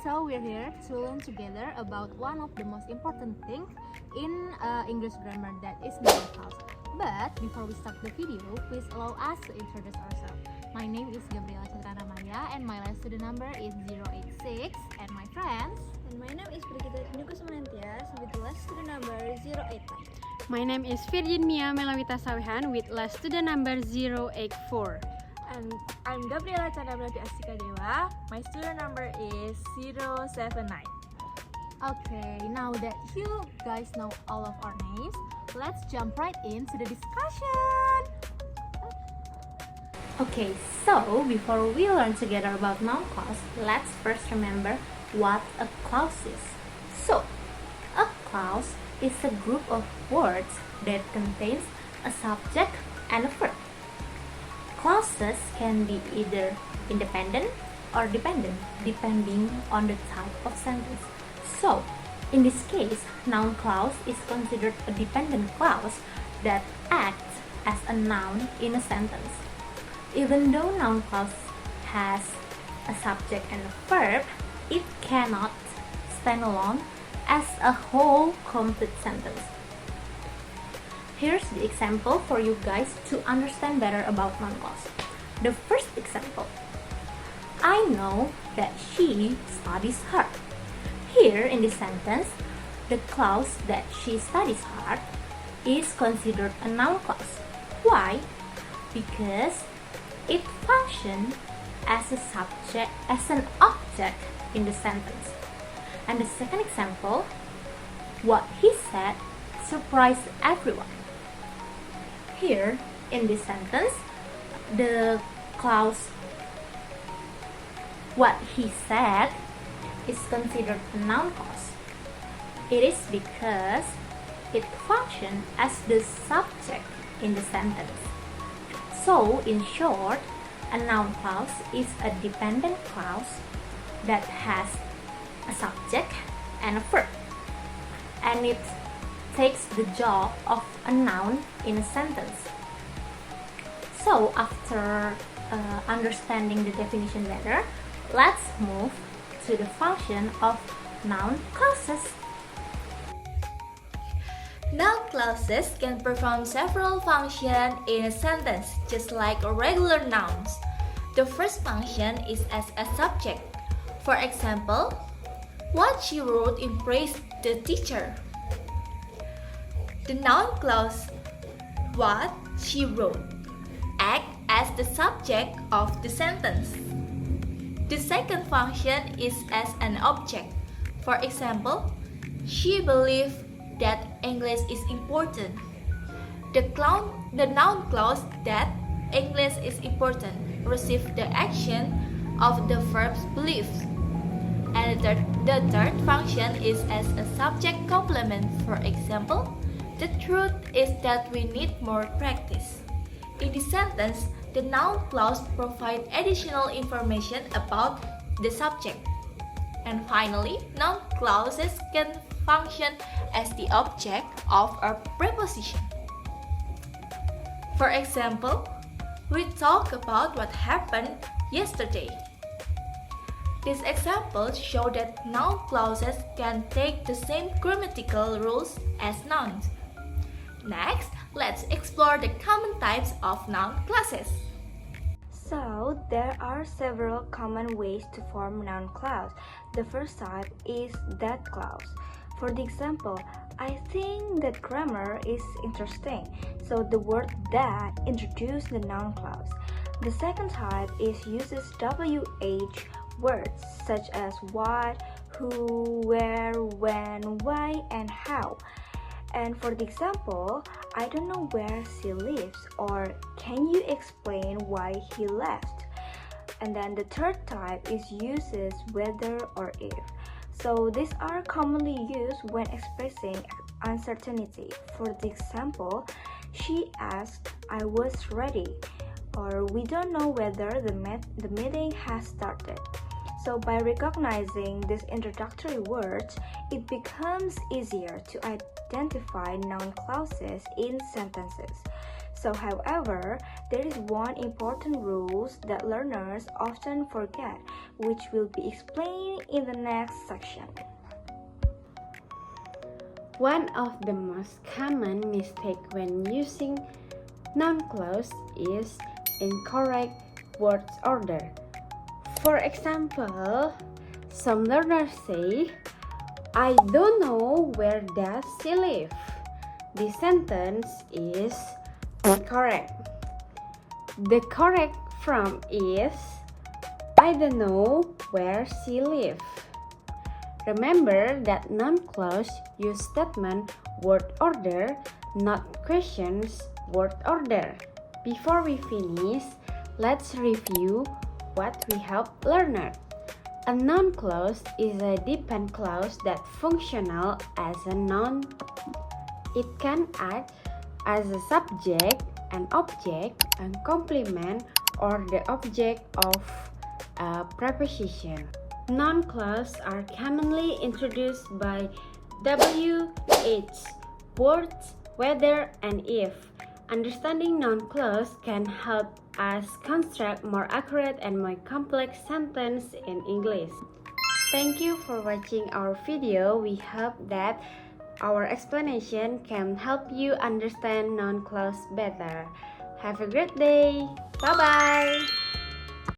So we're here to learn together about one of the most important things in English grammar, that is noun clause. But before we start the video, please allow us to introduce ourselves. My name is Gabriela Chatrana Maya and my last student number is 086, and my friends. And my name is Brigitte Nuku Sumantias with last student number 089. My name is Virginia Melawita Sawehan with last student number 084. And I'm Gabriela Chandrabrati Astika Dewa. My student number is 079. Okay, now that you guys know all of our names, let's jump right into the discussion. Okay, so before we learn together about noun clause, let's first remember what a clause is. So, a clause is a group of words that contains a subject and a verb. Clauses can be either independent or dependent, depending on the type of sentence. So, in this case, noun clause is considered a dependent clause that acts as a noun in a sentence. Even though noun clause has a subject and a verb, it cannot stand alone as a whole complete sentence. Here's the example for you guys to understand better about noun clause. The first example, I know that she studies hard. Here in this sentence, the clause that she studies hard is considered a noun clause. Why? Because it functions as a subject, as an object in the sentence. And the second example, what he said surprised everyone. Here in this sentence, the clause what he said is considered a noun clause. It is because it functions as the subject in the sentence. So, in short, a noun clause is a dependent clause that has a subject and a verb, and it takes the job of a noun in a sentence. So, after understanding the definition better, let's move to the function of noun clauses. Noun clauses can perform several functions in a sentence, just like regular nouns. The first function is as a subject. For example, what she wrote impressed the teacher. The noun clause what she wrote acts as the subject of the sentence. The second function is as an object. For example, she believed that English is important. The noun clause that English is important receives the action of the verb's belief. And the third function is as a subject complement. For example, the truth is that we need more practice. In this sentence, the noun clause provides additional information about the subject. And finally, noun clauses can function as the object of a preposition. For example, we talk about what happened yesterday. These examples show that noun clauses can take the same grammatical rules as nouns. Next, let's explore the common types of noun clauses. So, there are several common ways to form noun clause. The first type is that clause. For the example, I think that grammar is interesting. So the word that introduces the noun clause. The second type is uses WH words such as what, who, where, when, why, and how. And for the example, I don't know where she lives, or can you explain why he left? And then the third type is uses whether or if. So these are commonly used when expressing uncertainty. For the example, she asked, I was ready, or we don't know whether the meeting has started. So by recognizing these introductory words, it becomes easier to identify noun clauses in sentences. So, however, there is one important rule that learners often forget, which will be explained in the next section. One of the most common mistakes when using noun clause is incorrect word order. For example, some learners say, I don't know where does she live. This sentence is incorrect. The correct form is, I don't know where she lives. Remember that noun clause use statement word order, not questions word order. Before we finish, let's review what we have learned. A noun clause is a depend clause that functional as a noun. It can act as a subject, an object, a complement, or the object of a preposition. Noun clauses are commonly introduced by WH, words, whether, and if. Understanding noun clause can help us construct more accurate and more complex sentences in English. Thank you for watching our video. We hope that our explanation can help you understand noun clause better. Have a great day. Bye-bye.